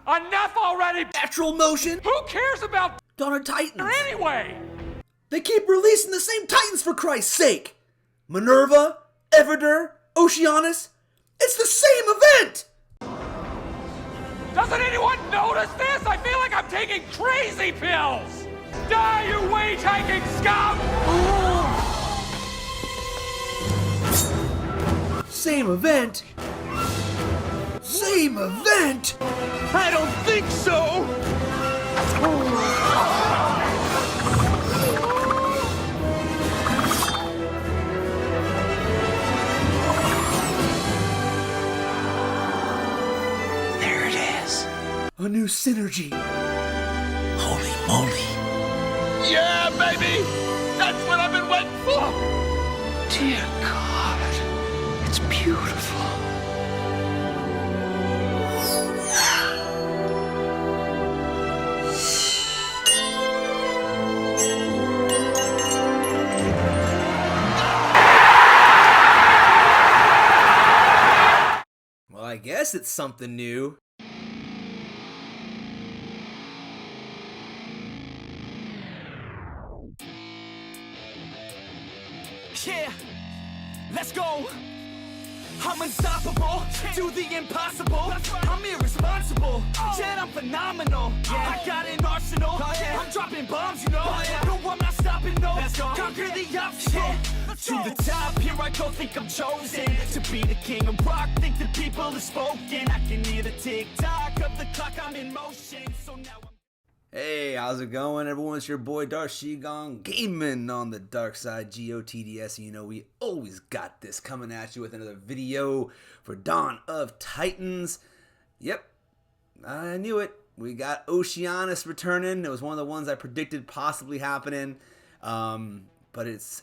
Enough already! Natural motion. Who cares about Donner Titans. anyway? They keep releasing the same Titans for Christ's sake. Minerva, Everdur, Oceanus. It's the same event. Doesn't anyone notice this? I feel like I'm taking crazy pills! Die, you wage-hiking scum! Same event? Same event? I don't think so! There it is. A new synergy. Holy moly. Yeah, baby! That's what I've been waiting for! Dear God. It's beautiful. Well, I guess it's something new. Yeah, let's go. I'm unstoppable, do the impossible. I'm irresponsible, yet I'm phenomenal. I got an arsenal, I'm dropping bombs, you know. No, I'm not stopping, no. Conquer the obstacle. To the top, here I go, think I'm chosen to be the king of rock, think the people have spoken. I can hear the tick-tock of the clock, I'm in motion. So now I'm... Hey, how's it going, everyone? It's your boy Darth Shigang, gaming on the dark side, GOTDS. You know, we always got this, coming at you with another video for Dawn of Titans. Yep, I knew it. We got Oceanus returning. It was one of the ones I predicted possibly happening, but it's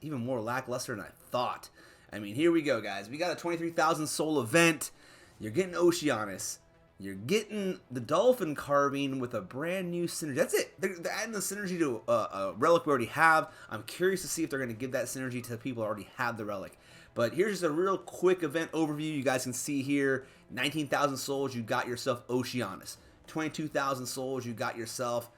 even more lackluster than I thought. I mean, here we go, guys. We got a 23,000 soul event. You're getting Oceanus. You're getting the dolphin carving with a brand new synergy. That's it. They're adding the synergy to a relic we already have. I'm curious to see if they're going to give that synergy to the people who already have the relic. But here's just a real quick event overview. You guys can see here, 19,000 souls, you got yourself Oceanus. 22,000 souls, you got yourself,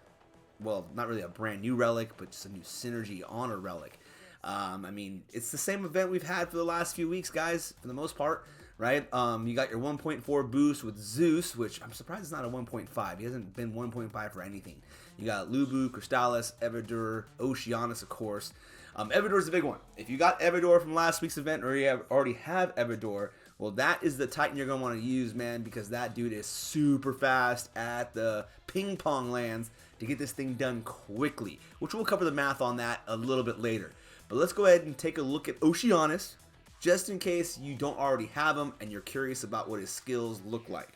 well, not really a brand new relic, but just a new synergy on a relic. I mean, it's the same event we've had for the last few weeks, guys, for the most part. Right? You got your 1.4 boost with Zeus, which I'm surprised it's not a 1.5. He hasn't been 1.5 for anything. You got Liew, Crystallis, Everdur, Oceanus, of course. Everdur's the big one. If you got Everdur from last week's event, or you already have Everdur, well, that is the Titan you're going to want to use, man, because that dude is super fast at the ping pong lands to get this thing done quickly, which we'll cover the math on that a little bit later. But let's go ahead and take a look at Oceanus, just in case you don't already have him and you're curious about what his skills look like.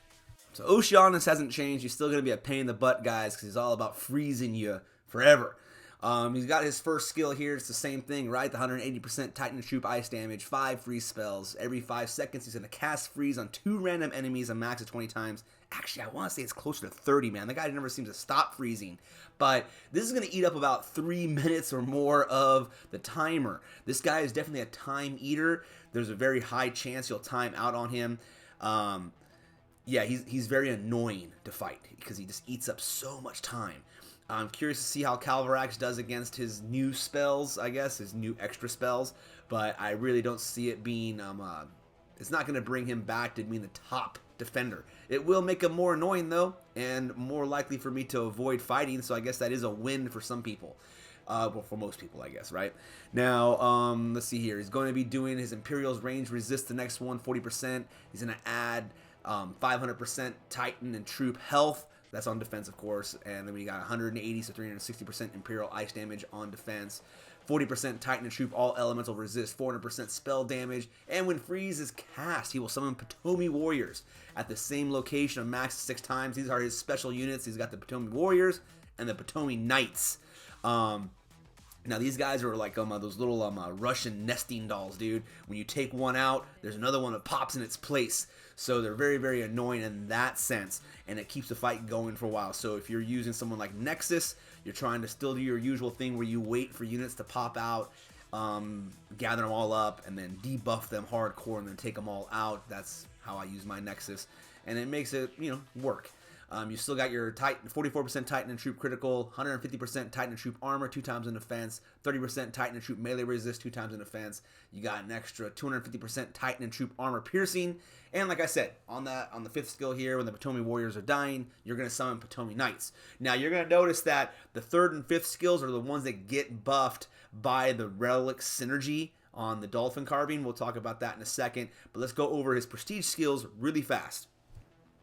So Oceanus hasn't changed. He's still going to be a pain in the butt, guys, because he's all about freezing you forever. He's got his first skill here. It's the same thing, right? The 180% Titan Troop ice damage, 5 freeze spells. Every 5 seconds, he's going to cast freeze on 2 random enemies, a max of 20 times. Actually, I want to say it's closer to 30, man. The guy never seems to stop freezing. But this is going to eat up about 3 minutes or more of the timer. This guy is definitely a time eater. There's a very high chance you'll time out on him. Yeah, he's very annoying to fight because he just eats up so much time. I'm curious to see how Calvarax does against his new spells, I guess, his new extra spells. But I really don't see it being, it's not going to bring him back to being the top defender. It will make him more annoying, though, and more likely for me to avoid fighting. So I guess that is a win for some people. Well, for most people, I guess, right? Now, let's see here. He's going to be doing his Imperial's range resist the next one, 40%. He's going to add 500% Titan and Troop health. That's on defense, of course. And then we got 180, so 360% Imperial ice damage on defense. 40% Titan and Troop all elemental resist, 400% spell damage. And when freeze is cast, he will summon Potomi Warriors at the same location a max of 6 times. These are his special units. He's got the Potomi Warriors and the Potomi Knights. Now these guys are like those little Russian nesting dolls, dude. When you take one out, there's another one that pops in its place. So they're very, very annoying in that sense, and it keeps the fight going for a while. So if you're using someone like Nexus, you're trying to still do your usual thing where you wait for units to pop out, gather them all up, and then debuff them hardcore and then take them all out. That's how I use my Nexus, and it makes it, you know, work. You still got your Titan, 44% Titan and Troop critical, 150% Titan and Troop armor, 2 times in defense, 30% Titan and Troop melee resist, 2 times in defense. You got an extra 250% Titan and Troop armor piercing, and like I said, on the 5th skill here, when the Potomi Warriors are dying, you're going to summon Potomi Knights. Now, you're going to notice that the 3rd and 5th skills are the ones that get buffed by the relic synergy on the Dolphin carving. We'll talk about that in a second, but let's go over his prestige skills really fast.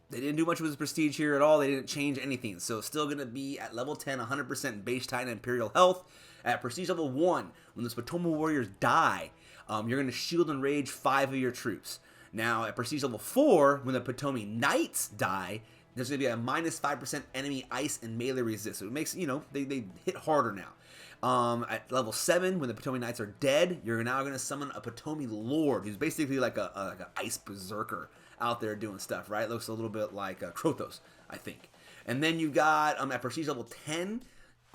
They didn't do much with his prestige here at all. They didn't change anything. So still going to be at level 10, 100% base Titan Imperial health. At prestige level 1, when those Potomi Warriors die, you're going to shield and rage 5 of your troops. Now, at prestige level 4, when the Potomi Knights die, there's going to be a minus 5% enemy ice and melee resist. So it makes, you know, they hit harder now. At level 7, when the Potomi Knights are dead, you're now going to summon a Potomi Lord, who's basically like a ice berserker out there doing stuff, right? Looks a little bit like Krothos, I think. And then you got, at prestige level 10,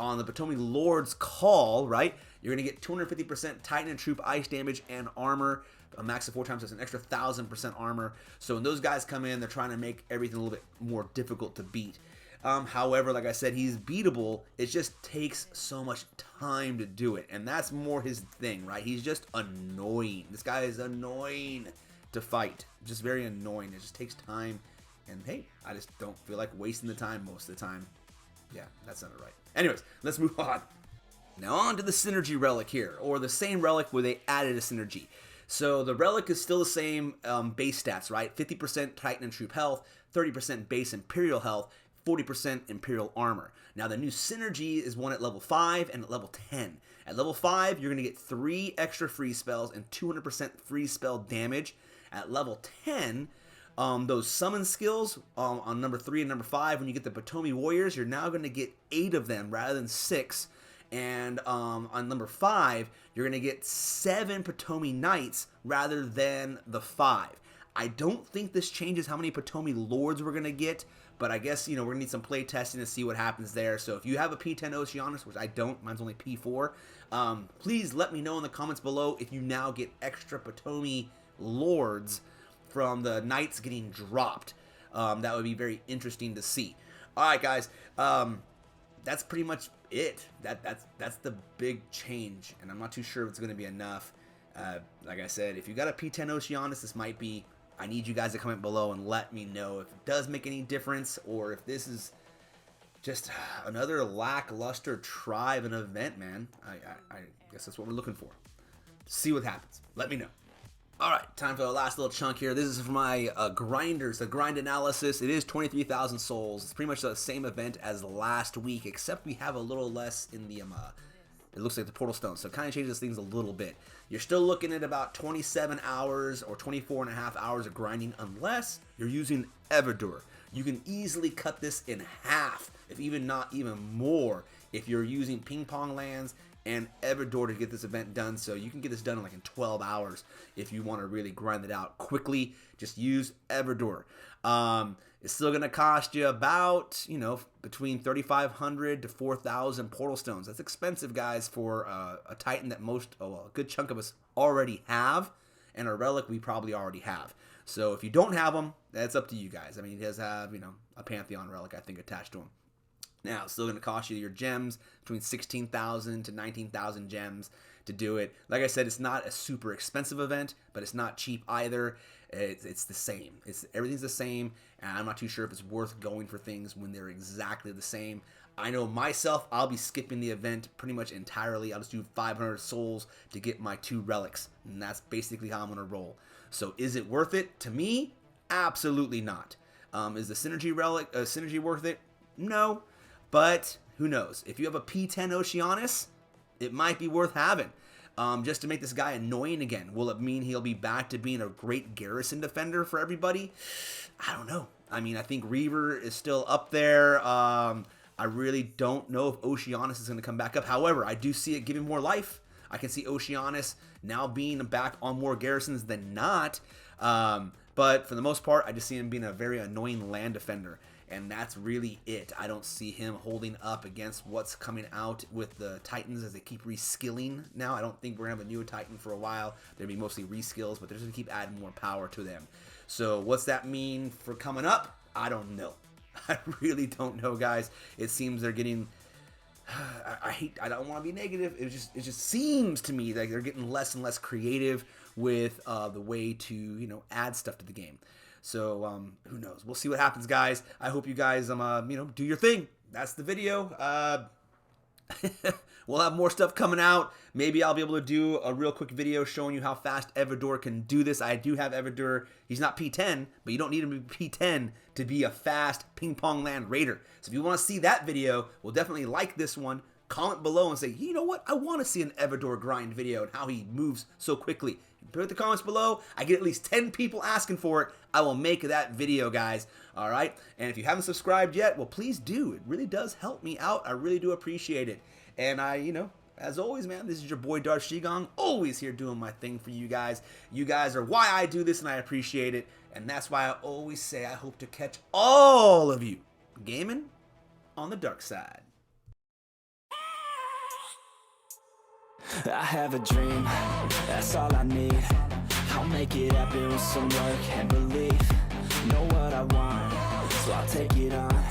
on the Potomi Lord's call, right? You're going to get 250% Titan and Troop ice damage and armor, a max of 4 times, that's an extra 1,000% armor. So when those guys come in, they're trying to make everything a little bit more difficult to beat. However, like I said, he's beatable. It just takes so much time to do it. And that's more his thing, right? He's just annoying. This guy is annoying to fight. Just very annoying. It just takes time. And hey, I just don't feel like wasting the time most of the time. Yeah, that sounded right. Anyways, let's move on. Now on to the synergy relic here, or the same relic where they added a synergy. So the relic is still the same base stats, right? 50% Titan and Troop health, 30% base Imperial health, 40% Imperial armor. Now the new synergy is one at level 5 and at level 10. At level 5, you're going to get 3 extra free spells and 200% free spell damage. At level 10, those summon skills on number 3 and number 5, when you get the Potomi Warriors, you're now going to get 8 of them rather than 6. And on number 5, you're going to get 7 Potomi Knights rather than the 5. I don't think this changes how many Potomi Lords we're going to get, but I guess, you know, we're going to need some play testing to see what happens there. So if you have a P10 Oceanus, which I don't, mine's only P4, please let me know in the comments below if you now get extra Potomi Lords from the Knights getting dropped. That would be very interesting to see. Alright guys, that's pretty much it. That's the big change, and I'm not too sure if it's going to be enough. Like I said, if you got a P10 Oceanus, this might be, I need you guys to comment below and let me know if it does make any difference, or if this is just another lackluster try of an event, man. I guess that's what we're looking for. See what happens. Let me know. Alright, time for the last little chunk here. This is for my grinders, the grind analysis. It is 23,000 souls. It's pretty much the same event as last week, except we have a little less in the, it looks like the portal stone, so it kind of changes things a little bit. You're still looking at about 27 hours or 24 and a half hours of grinding, unless you're using Evidur. You can easily cut this in half, if even not even more, if you're using ping pong lands and Evidur to get this event done. So you can get this done in like in 12 hours if you want to really grind it out quickly. Just use Evidur. It's still going to cost you about, you know, between 3,500 to 4,000 portal stones. That's expensive, guys, for a Titan that a good chunk of us already have, and a relic we probably already have. So if you don't have them, that's up to you guys. I mean, he does have, you know, a Pantheon relic, I think, attached to him. Now, it's still going to cost you your gems, between 16,000 to 19,000 gems to do it. Like I said, it's not a super expensive event, but it's not cheap either. It's the same. Everything's the same, and I'm not too sure if it's worth going for things when they're exactly the same. I know myself, I'll be skipping the event pretty much entirely. I'll just do 500 souls to get my 2 relics, and that's basically how I'm going to roll. So is it worth it? To me, absolutely not. Is the synergy worth it? No. But who knows? If you have a P10 Oceanus, it might be worth having. Just to make this guy annoying again. Will it mean he'll be back to being a great garrison defender for everybody? I don't know. I mean, I think Reaver is still up there. I really don't know if Oceanus is going to come back up. However, I do see it giving more life. I can see Oceanus now being back on more garrisons than not. But for the most part, I just see him being a very annoying land defender. And that's really it. I don't see him holding up against what's coming out with the Titans as they keep reskilling now. I don't think we're going to have a new Titan for a while. There'll be mostly reskills, but they're just going to keep adding more power to them. So what's that mean for coming up? I don't know. I really don't know, guys. It seems they're getting... I don't want to be negative. It just seems to me like they're getting less and less creative with the way to, you know, add stuff to the game. So who knows? We'll see what happens, guys. I hope you guys you know, do your thing. That's the video. We'll have more stuff coming out. Maybe I'll be able to do a real quick video showing you how fast Everdor can do this. I do have Everdor. He's not P10, but you don't need him to be P10 to be a fast ping pong land raider. So if you want to see that video, we'll definitely like this one. Comment below and say, you know what? I want to see an Everdor grind video and how he moves so quickly. Put the comments below. I get at least 10 people asking for it. I will make that video, guys. All right? And if you haven't subscribed yet, well, please do. It really does help me out. I really do appreciate it. And you know, as always, man, this is your boy Darth Shigong, always here doing my thing for you guys. You guys are why I do this, and I appreciate it. And that's why I always say I hope to catch all of you gaming on the dark side. I have a dream, that's all I need. I'll make it happen with some work and belief. Know what I want, so I'll take it on.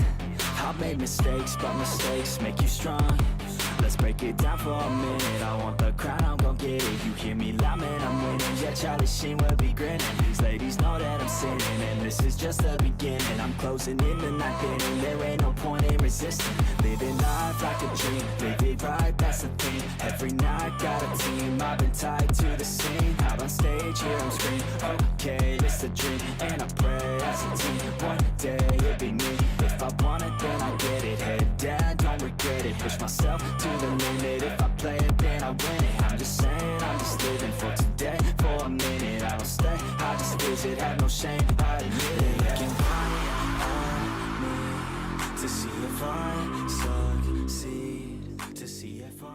I've made mistakes, but mistakes make you strong. Let's break it down for a minute. I want the crown, I'm gon' get it. You hear me loud, man, I'm winning. Yeah, Charlie Sheen will be grinning. These ladies know that I'm sinning, and this is just the beginning. I'm closing in the ninth inning. There ain't no point in resisting. Living life like a dream, live it right, that's the thing. Every night got a team, I've been tied to the scene. Out on stage, hear them scream. Okay, it's a dream, and I pray as a team. One day it'll be me. If I want it, then I get it. Head down, don't regret it. Push myself to the limit. If I play it, then I win it. I'm just saying, I'm just living for today. For a minute, I don't stay, I just visit. Have no shame, I admit it. Looking right at me to see if I succeed, to see if I